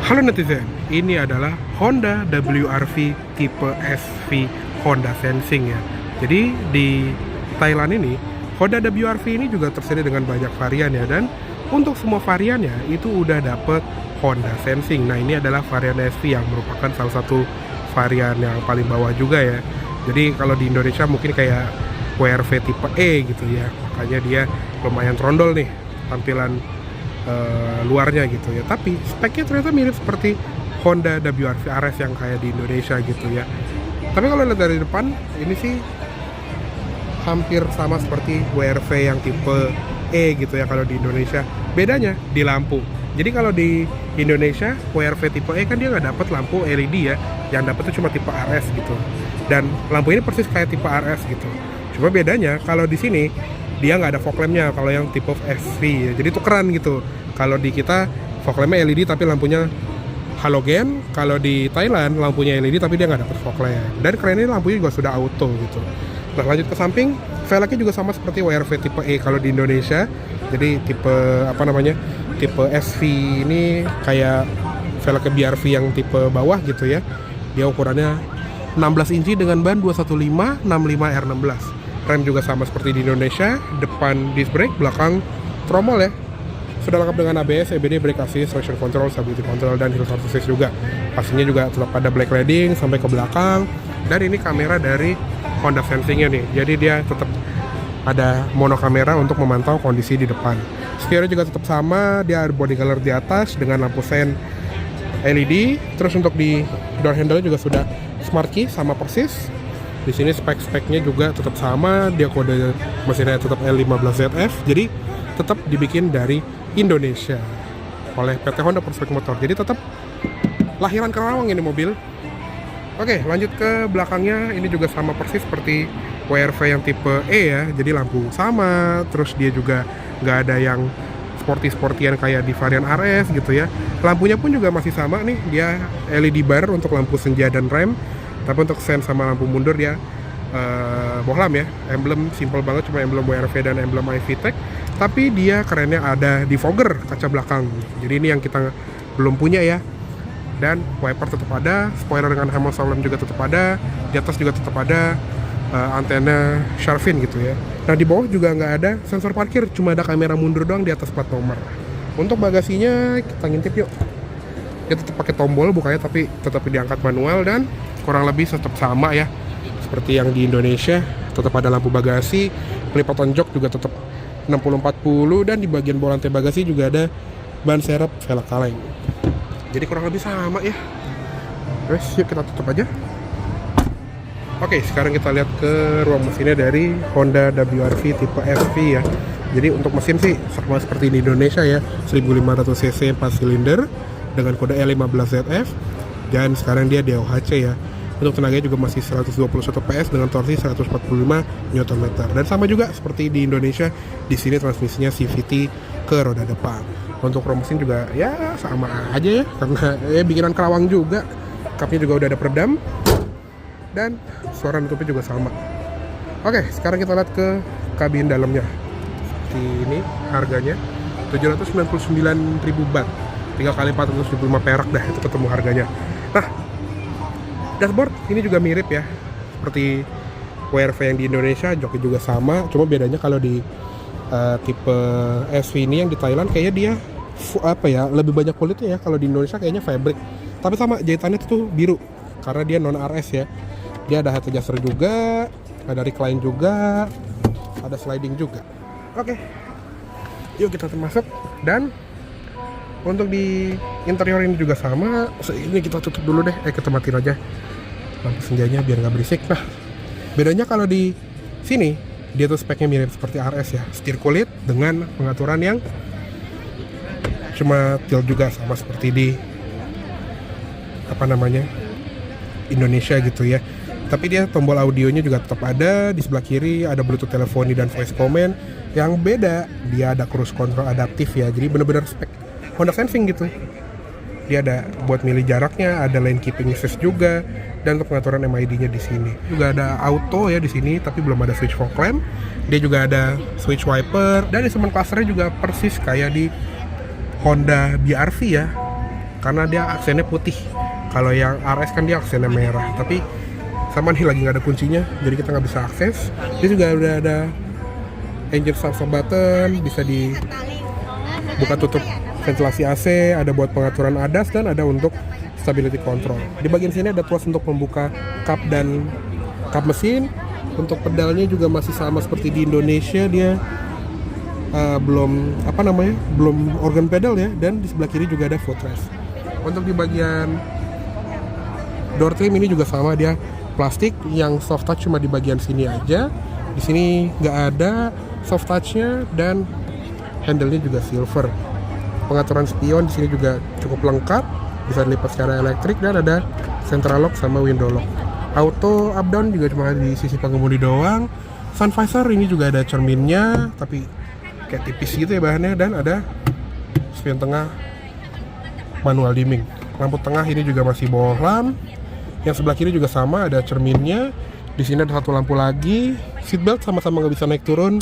Halo netizen, ini adalah Honda WRV tipe SV Honda Sensing ya. Jadi di Thailand ini, Honda WRV ini juga tersedia dengan banyak varian ya. Dan untuk semua variannya itu udah dapet Honda Sensing. Nah ini adalah varian SV yang merupakan salah satu varian yang paling bawah juga ya. Jadi kalau di Indonesia mungkin kayak WRV tipe E gitu ya. Makanya dia lumayan trondol nih tampilan luarnya gitu ya, tapi speknya ternyata mirip seperti Honda WRV RS yang kayak di Indonesia gitu ya. Tapi kalau lihat dari depan ini sih hampir sama seperti WRV yang tipe E gitu ya kalau di Indonesia. Bedanya di lampu. Jadi kalau di Indonesia WRV tipe E kan dia nggak dapat lampu LED ya, yang dapat tuh cuma tipe RS gitu. Dan lampu ini persis kayak tipe RS gitu. Cuma bedanya kalau di sini dia nggak ada fog lampnya kalau yang tipe SV ya. Jadi itu keren gitu. Kalau di kita fog lampnya LED tapi lampunya halogen. Kalau di Thailand lampunya LED tapi dia nggak dapet fog lamp. Dan keren ini lampunya juga sudah auto gitu. Nah lanjut ke samping, velgnya juga sama seperti WRV tipe E kalau di Indonesia. Jadi tipe tipe SV ini kayak velgnya BRV yang tipe bawah gitu ya. Dia ukurannya 16 inci dengan ban 215 65 R16. Rem juga sama seperti di Indonesia, depan disc brake, belakang tromol ya. Sudah lengkap dengan ABS, EBD, brake assist, traction control, stability control, dan hill start assist juga. Pastinya juga tetap ada black leading sampai ke belakang. Dan ini kamera dari Honda Sensing-nya nih. Jadi dia tetap ada mono kamera untuk memantau kondisi di depan. Stereo juga tetap sama, dia ada body color di atas dengan lampu sen LED. Terus untuk di door handle juga sudah smart key sama persis. Di sini spek-speknya juga tetap sama, dia kode mesinnya tetap L15ZF, jadi tetap dibikin dari Indonesia oleh PT Honda Prospect Motor. Jadi tetap lahiran Karawang ini mobil. Oke, lanjut ke belakangnya, ini juga sama persis seperti WRV yang tipe E ya, jadi lampu sama, terus dia juga nggak ada yang sporty-sportyan kayak di varian RS gitu ya. Lampunya pun juga masih sama nih, dia LED bar untuk lampu senja dan rem. Tapi untuk sen sama lampu mundur dia bohlam ya. Emblem simple banget, cuma emblem WRV dan emblem iVTEC. Tapi dia kerennya ada defogger kaca belakang. Jadi ini yang kita belum punya ya. Dan wiper tetap ada, spoiler dengan Hammer lamp juga tetap ada, di atas juga tetap ada antena Sharvin gitu ya. Nah di bawah juga nggak ada sensor parkir, cuma ada kamera mundur doang di atas plat nomor. Untuk bagasinya kita ngintip yuk. Dia tetap pakai tombol bukanya tapi tetap diangkat manual dan kurang lebih tetap sama ya seperti yang di Indonesia. Tetap ada lampu bagasi, pelipatan jok juga tetap 60-40, dan di bagian bawah lantai bagasi juga ada ban serep velg kaleng. Jadi kurang lebih sama ya. Terus yuk kita tutup aja. Oke, sekarang kita lihat ke ruang mesinnya dari Honda WRV tipe SV ya. Jadi untuk mesin sih sama seperti di Indonesia ya, 1500 cc 4 silinder dengan kode L15ZF, dan sekarang dia DOHC ya. Untuk tenaganya juga masih 121 PS dengan torsi 145 Nm. Dan sama juga seperti di Indonesia, di sini transmisinya CVT ke roda depan. Untuk roda mesin juga ya sama aja ya, karena bikinan Karawang juga. Cupnya juga udah ada peredam dan suara nutupnya juga sama. Oke, sekarang kita lihat ke kabin dalamnya. Seperti ini harganya 799.000 baht. 3 kali 475 perak dah itu ketemu harganya. Nah, dashboard ini juga mirip ya seperti WRV yang di Indonesia, joknya juga sama. Cuma bedanya kalau di tipe SV ini yang di Thailand kayaknya dia lebih banyak kulitnya ya. Kalau di Indonesia kayaknya fabric. Tapi sama jahitannya itu biru karena dia non RS ya. Dia ada head adjuster juga, ada recline juga, ada sliding juga. Oke, yuk kita masuk. Dan untuk di interior ini juga sama. Ini kita tutup dulu deh. Kita matiin aja lampu senjanya biar nggak berisik. Nah, bedanya kalau di sini dia tuh speknya mirip seperti RS ya. Setir kulit dengan pengaturan yang cuma tilt juga sama seperti di Indonesia gitu ya. Tapi dia tombol audionya juga tetap ada. Di sebelah kiri ada Bluetooth teleponi dan voice command. Yang beda, dia ada cruise control adaptif ya. Jadi bener-bener spek Honda Sensing gitu. Dia ada buat milih jaraknya, ada lane keeping assist juga, dan untuk pengaturan MID-nya di sini. Juga ada auto ya di sini, tapi belum ada switch fog lamp. Dia juga ada switch wiper, dan instrument clusternya juga persis kayak di Honda BRV ya. karena dia aksennya putih. Kalau yang RS kan dia aksennya merah. Tapi sama nih lagi nggak ada kuncinya, jadi kita nggak bisa akses. Dia juga udah ada engine start button, bisa dibuka tutup ventilasi AC, ada buat pengaturan ADAS, dan ada untuk stability control. Di bagian sini ada tuas untuk membuka kap dan kap mesin. Untuk pedalnya juga masih sama seperti di Indonesia, dia belum organ pedal ya, dan di sebelah kiri juga ada footrest. Untuk di bagian door trim ini juga sama, dia plastik, yang soft touch cuma di bagian sini aja. Di sini nggak ada soft touchnya, dan handle-nya juga silver. Pengaturan spion di sini juga cukup lengkap, bisa dilipat secara elektrik, dan ada central lock sama window lock. Auto up down juga cuma di sisi pengemudi doang. Sun visor ini juga ada cerminnya, tapi kayak tipis gitu ya bahannya, dan ada spion tengah manual dimming. Lampu tengah ini juga masih bohlam. Yang sebelah kiri juga sama, ada cerminnya. Di sini ada satu lampu lagi. Seatbelt sama-sama nggak bisa naik turun,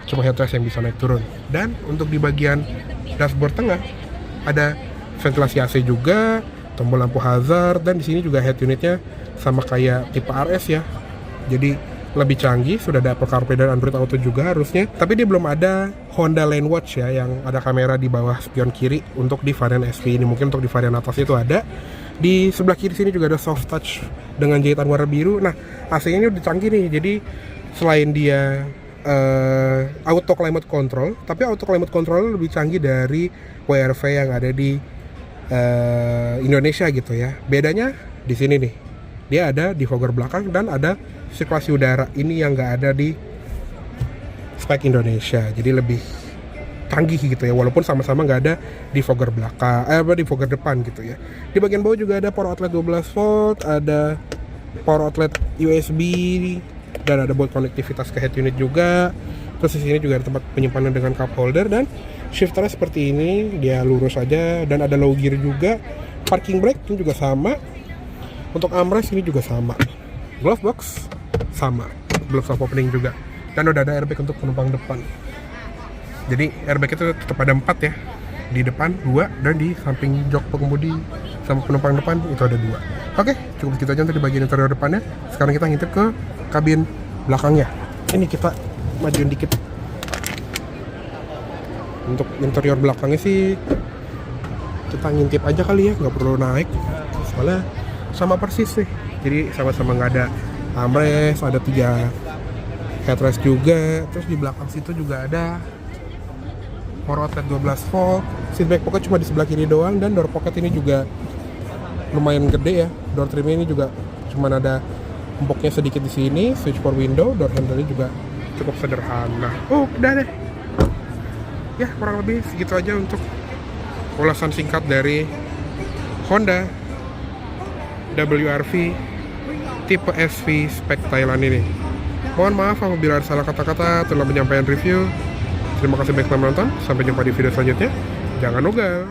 cuma headrest yang bisa naik turun. Dan untuk di bagian dashboard tengah ada ventilasi AC juga, tombol lampu hazard, dan di sini juga head unitnya sama kayak tipe RS ya. Jadi lebih canggih, sudah ada Apple CarPlay dan Android Auto juga harusnya. Tapi dia belum ada Honda Lane Watch ya, yang ada kamera di bawah spion kiri untuk di varian SV ini. Mungkin untuk di varian atas itu ada. Di sebelah kiri sini juga ada soft touch dengan jahitan warna biru. Nah, AC-nya ini udah canggih nih. Jadi selain dia auto climate control, tapi auto climate control lebih canggih dari WRV yang ada di Indonesia gitu ya. Bedanya di sini nih, dia ada defogger belakang dan ada sirkulasi udara. Ini yang nggak ada di spek Indonesia, jadi lebih canggih gitu ya, walaupun sama-sama nggak ada defogger belakang, defogger depan gitu ya. Di bagian bawah juga ada power outlet 12 volt, ada power outlet USB, dan ada buat konektivitas ke head unit juga. Terus di sini juga ada tempat penyimpanan dengan cup holder, dan shifternya seperti ini, dia lurus aja, dan ada low gear juga. Parking brake ini juga sama. Untuk armrest ini juga sama. Glove box sama, glove soft opening juga, dan udah ada airbag untuk penumpang depan. Jadi airbag itu tetap ada 4 ya, di depan 2, dan di samping jok pengemudi sama penumpang depan itu ada 2. Oke, cukup segitu aja untuk di bagian interior depannya. Sekarang kita ngintip ke kabin belakangnya. Ini kita majuin dikit. Untuk interior belakangnya sih kita ngintip aja kali ya, nggak perlu naik, soalnya sama persis sih. Jadi sama-sama nggak ada armrest, ada 3 headrest juga. Terus di belakang situ juga ada power outlet 12 volt. Seat back pocket cuma di sebelah kiri doang, dan door pocket ini juga lumayan gede ya. Door trim ini juga cuma ada empuknya sedikit di sini. Switch for window, door handle juga cukup sederhana. Udah deh. Ya kurang lebih segitu aja untuk ulasan singkat dari Honda WRV tipe SV spek Thailand ini. Mohon maaf apabila ada salah kata-kata dalam penyampaian review. Terima kasih banyak telah menonton. Sampai jumpa di video selanjutnya. Jangan ugal.